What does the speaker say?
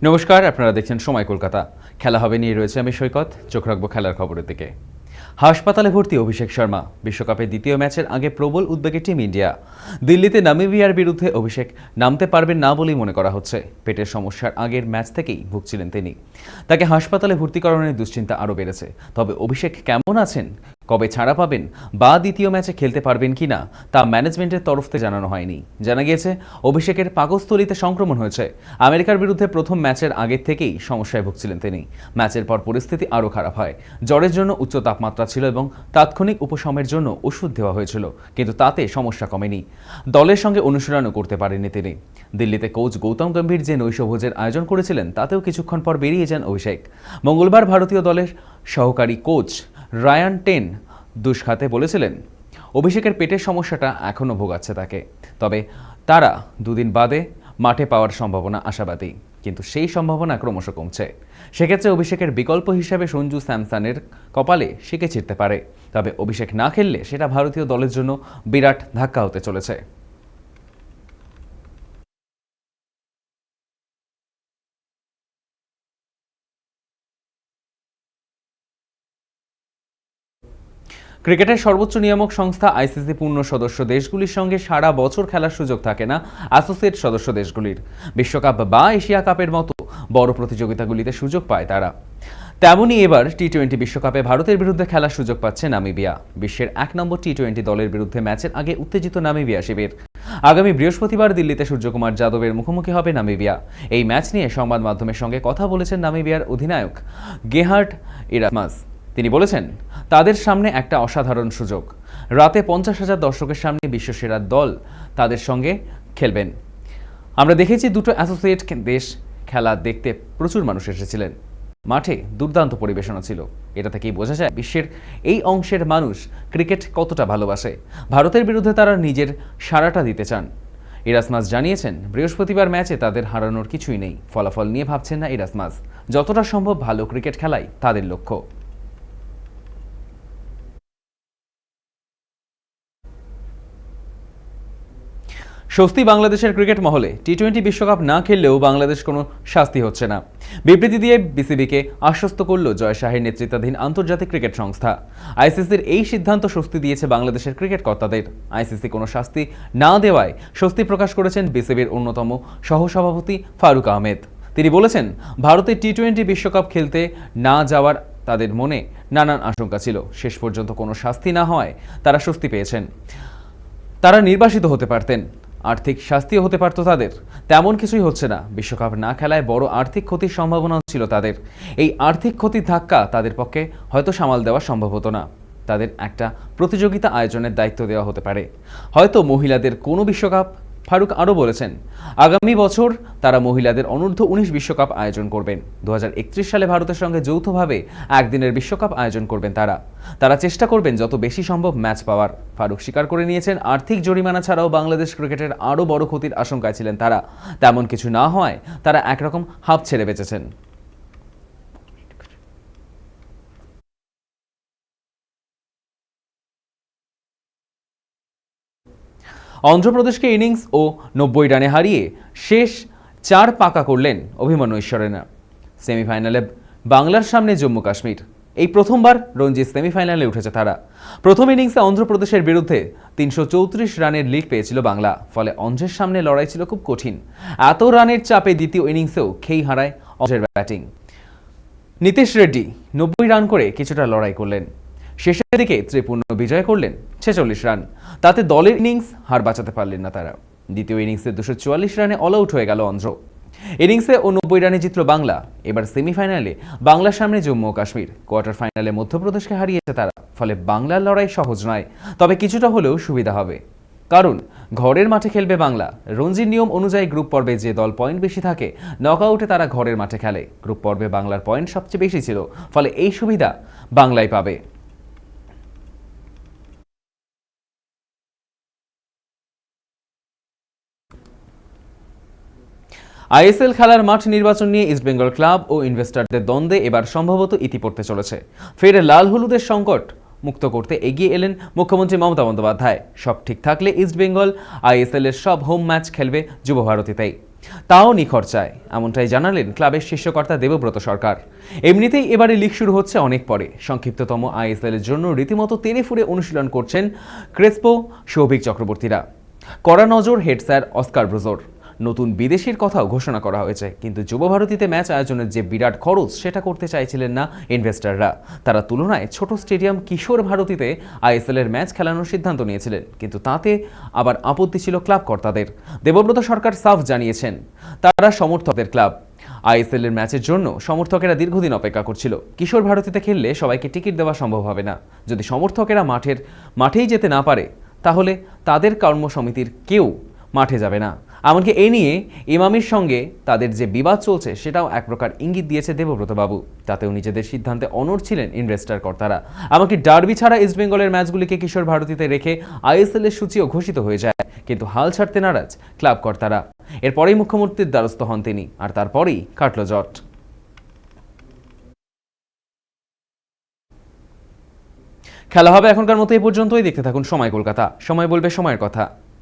নমস্কার, আপনারা দেখছেন সময় কলকাতা। খেলা হবে নিয়ে রয়েছে আমি সৈকত। চোখ রাখবো খেলার খবরের দিকে। হাসপাতালে ভর্তি অভিষেক শর্মা। বিশ্বকাপের দ্বিতীয় ম্যাচের আগে প্রবল উদ্বেগে টিম ইন্ডিয়া। দিল্লিতে নামিবিয়ার বিরুদ্ধে অভিষেক নামতে পারবেন না বলেই মনে করা হচ্ছে। পেটের সমস্যার আগের ম্যাচ থেকেই ভুগছিলেন তিনি। তাকে হাসপাতালে ভর্তি করানোর দুশ্চিন্তা আরও বেড়েছে। তবে অভিষেক কেমন আছেন, কবে ছাড়া পাবেন বা দ্বিতীয় ম্যাচে খেলতে পারবেন কিনা তা ম্যানেজমেন্টের তরফ থেকে জানানো হয়নি। জানা গিয়েছে অভিষেকের পাকস্থলীতে সংক্রমণ হয়েছে। আমেরিকার বিরুদ্ধে প্রথম ম্যাচের আগের থেকেই সমস্যায় ভুগছিলেন তিনি। ম্যাচের পর পরিস্থিতি আরও খারাপ হয়। জ্বরের জন্য উচ্চ তাপমাত্রা ছিল এবং তাৎক্ষণিক উপশমের জন্য ওষুধ দেওয়া হয়েছিল, কিন্তু তাতে সমস্যা কমেনি। দলের সঙ্গে অনুশীলনও করতে পারেননি তিনি। দিল্লিতে কোচ গৌতম গম্ভীর যে নৈশভোজের আয়োজন করেছিলেন তাতেও কিছুক্ষণ পর বেরিয়ে যান অভিষেক। মঙ্গলবার ভারতীয় দলের সহকারী কোচ রায়ান টেন দুষ্খাতে বলেছিলেন অভিষেকের পেটের সমস্যাটা এখনও ভোগাচ্ছে তাকে, তবে তারা দুদিন বাদে মাঠে পাওয়ার সম্ভাবনা আশাবাদী, কিন্তু সেই সম্ভাবনা ক্রমশ কমছে। সেক্ষেত্রে অভিষেকের বিকল্প হিসাবে সঞ্জু স্যামসনের কপালে শিকে ছিঁড়তে পারে। তবে অভিষেক না খেললে সেটা ভারতীয় দলের জন্য বিরাট ধাক্কা হতে চলেছে। ক্রিকেটের সর্বোচ্চ নিয়ামক সংস্থা আইসিসি পূর্ণ সদস্য দেশগুলির সঙ্গে সারা বছর খেলার সুযোগ থাকে না অ্যাসোসিয়েট সদস্য দেশগুলির। বিশ্বকাপ বা এশিয়া কাপের মতো বড় প্রতিযোগিতাগুলিতে সুযোগ পায় তারা। তেমনই এবার টি-20 বিশ্বকাপে ভারতের বিরুদ্ধে খেলার সুযোগ পাচ্ছে নামিবিয়া। বিশ্বের 1 নম্বর টি-20 দলের বিরুদ্ধে ম্যাচের আগে উত্তেজিত নামিবিয়া শিবির। আগামী বৃহস্পতিবার দিল্লিতে সূর্যকুমার যাদবের মুখোমুখি হবে নামিবিয়া। এই ম্যাচ নিয়ে সংবাদ মাধ্যমের সঙ্গে কথা বলেছেন নামিবিয়ার অধিনায়ক গেহার্ড ইরাসমাস। তিনি বলেছেন তাদের সামনে একটা অসাধারণ সুযোগ। রাতে 50,000 দর্শকের সামনে বিশ্বসেরা দল তাদের সঙ্গে খেলবেন। আমরা দেখেছি দুটো অ্যাসোসিয়েট দেশ খেলা দেখতে প্রচুর মানুষ এসেছিলেন। মাঠে দুর্দান্ত পরিবেশনা ছিল। এটা থেকেই বোঝা যায় বিশ্বের এই অংশের মানুষ ক্রিকেট কতটা ভালোবাসে। ভারতের বিরুদ্ধে তারা নিজের সারাটা দিতে চান। ইরাসমাস জানিয়েছেন বৃহস্পতিবার ম্যাচে তাদের হারানোর কিছুই নেই। ফলাফল নিয়ে ভাবছেন না ইরাসমাস। যতটা সম্ভব ভালো ক্রিকেট খেলাই তাদের লক্ষ্য। স্বস্তি বাংলাদেশের ক্রিকেট মহলে। টি-20 বিশ্বকাপ না খেললেও বাংলাদেশ কোনো শাস্তি হচ্ছে না। বিবৃতি দিয়ে বিসিবিকে আশ্বস্ত করল জয় শাহের নেতৃত্বাধীন আন্তর্জাতিক ক্রিকেট সংস্থা। আইসিসির এই সিদ্ধান্ত স্বস্তি দিয়েছে বাংলাদেশের ক্রিকেট কর্তাদের। আইসিসি কোনো শাস্তি না দেওয়ায় স্বস্তি প্রকাশ করেছেন বিসিবির অন্যতম সহসভাপতি ফারুক আহমেদ। তিনি বলেছেন ভারতের টি-20 বিশ্বকাপ খেলতে না যাওয়ার তাদের মনে নানান আশঙ্কা ছিল। শেষ পর্যন্ত কোনো শাস্তি না হওয়ায় তারা স্বস্তি পেয়েছেন। তারা নির্বাসিত হতে পারতেন, আর্থিক শাস্তিও হতে পারত তাদের। তেমন কিছুই হচ্ছে না। বিশ্বকাপ না খেলায় বড় আর্থিক ক্ষতির সম্ভাবনা ছিল তাদের। এই আর্থিক ক্ষতির ধাক্কা তাদের পক্ষে হয়তো সামাল দেওয়া সম্ভব হতো না। তাদের একটা প্রতিযোগিতা আয়োজনের দায়িত্ব দেওয়া হতে পারে, হয়তো মহিলাদের কোনো বিশ্বকাপ। ফারুক আরও বলেছেন আগামী বছর তারা মহিলাদের অনূর্ধ্ব 19 বিশ্বকাপ আয়োজন করবেন। 2031 সালে ভারতের সঙ্গে যৌথভাবে একদিনের বিশ্বকাপ আয়োজন করবেন তারা চেষ্টা করবেন যত বেশি সম্ভব ম্যাচ পাওয়ার। ফারুক স্বীকার করে নিয়েছেন আর্থিক জরিমানা ছাড়াও বাংলাদেশ ক্রিকেটের আরও বড় ক্ষতির আশঙ্কায় ছিলেন তারা। তেমন কিছু না হয় তারা একরকম হাঁপ ছেড়ে বেঁচেছেন। অন্ধ্রপ্রদেশকে ইনিংস ও 90 রানে হারিয়ে শেষ 4 পাকা করলেন অভিমন্যু ঈশ্বরেনা। সেমিফাইনালে বাংলার সামনে জম্মু কাশ্মীর। এই প্রথমবার রঞ্জি সেমিফাইনালে উঠেছে তারা। প্রথম ইনিংসে অন্ধ্রপ্রদেশের বিরুদ্ধে 334 রানের লিড পেয়েছিল বাংলা। ফলে অন্ধ্রের সামনে লড়াই ছিল খুব কঠিন। এত রানের চাপে দ্বিতীয় ইনিংসেও খেই হারায় অন্ধ্রের ব্যাটিং। নীতিশ রেড্ডি 90 রান করে কিছুটা লড়াই করলেন। শেষের দিকে ত্রিপূর্ণ বিজয় করলেন 46 রান। তাতে দলের ইনিংস হার বাঁচাতে পারলেন না তারা। দ্বিতীয় ইনিংসে 244 রানে অল আউট হয়ে গেল অন্ধ্র। ইনিংসে 90 রানে জিতল বাংলা। এবার সেমিফাইনালে বাংলার সামনে জম্মু ও কাশ্মীর। কোয়ার্টার ফাইনালে মধ্যপ্রদেশকে হারিয়েছে তারা। ফলে বাংলার লড়াই সহজ নয়, তবে কিছুটা হলেও সুবিধা হবে, কারণ ঘরের মাঠে খেলবে বাংলা। রঞ্জির নিয়ম অনুযায়ী গ্রুপ পর্বে যে দল পয়েন্ট বেশি থাকে নকআউটে তারা ঘরের মাঠে খেলে। গ্রুপ পর্বে বাংলার পয়েন্ট সবচেয়ে বেশি ছিল, ফলে এই সুবিধা বাংলাই পাবে। আইএসএল খেলার মাঠ নির্বাচন নিয়ে ইস্টবেঙ্গল ক্লাব ও ইনভেস্টরদের দ্বন্দ্বে এবার সম্ভবত ইতি পড়তে চলেছে। ফের লাল হলুদের সংকট মুক্ত করতে এগিয়ে এলেন মুখ্যমন্ত্রী মমতা বন্দ্যোপাধ্যায়। সব ঠিক থাকলে ইস্টবেঙ্গল আইএসএল এর সব হোম ম্যাচ খেলবে যুব ভারতীতেই। তাও নিখরচায়, এমনটাই জানালেন ক্লাবের শীর্ষকর্তা দেবব্রত সরকার। এমনিতেই এবারে লিগ শুরু হচ্ছে অনেক পরে। সংক্ষিপ্ততম আইএসএল এর জন্য রীতিমতো তেড়ে ফুড়ে অনুশীলন করছেন ক্রেসপো, সৌভিক চক্রবর্তীরা। কড়া নজর হেড স্যার অস্কার ব্রুজোর। নতুন বিদেশির কথাও ঘোষণা করা হয়েছে, কিন্তু যুব ভারতীতে ম্যাচ আয়োজনের যে বিরাট খরচ সেটা করতে চাইছিলেন না ইনভেস্টররা। তারা তুলনায় ছোট স্টেডিয়াম কিশোর ভারতীতে আইএসএল এর ম্যাচ খেলানোর সিদ্ধান্ত নিয়েছিলেন, কিন্তু তাতে আবার আপত্তি ছিল ক্লাব কর্তাদের। দেবব্রত সরকার সাফ জানিয়েছেন তারা সমর্থকদের ক্লাব। আইএসএল এর ম্যাচের জন্য সমর্থকেরা দীর্ঘদিন অপেক্ষা করছিল। কিশোর ভারতীতে খেললে সবাইকে টিকিট দেওয়া সম্ভব হবে না। যদি সমর্থকেরা মাঠেই যেতে না পারে, তাহলে তাদের কর্মসমিতির কেউ মাঠে যাবে না। এমনকি এ নিয়ে ইমামির সঙ্গে তাদের যে বিবাদ চলছে সেটাও এক প্রকার ইঙ্গিত দিয়েছে দেবব্রত বাবু। তাতেও নিজেদের সিদ্ধান্তে অনড় ছিলেন ইনভেস্টর কর্তারা। এমনকি ডার্বি ছাড়া ইস্টবেঙ্গলের ম্যাচগুলিকে কিশোর ভারতীতে রেখে আইএসএল এর সূচিও ঘোষিত হয়ে যায়, কিন্তু হাল ছাড়তে নারাজ ক্লাব কর্তারা। এরপরেই মুখ্যমন্ত্রীর দ্বারস্থ হন তিনি, আর তারপরেই কাটল জট। খেলা হবে এখনকার মতো এই পর্যন্তই। দেখতে থাকুন সময় কলকাতা, সময় বলবে সময়ের কথা।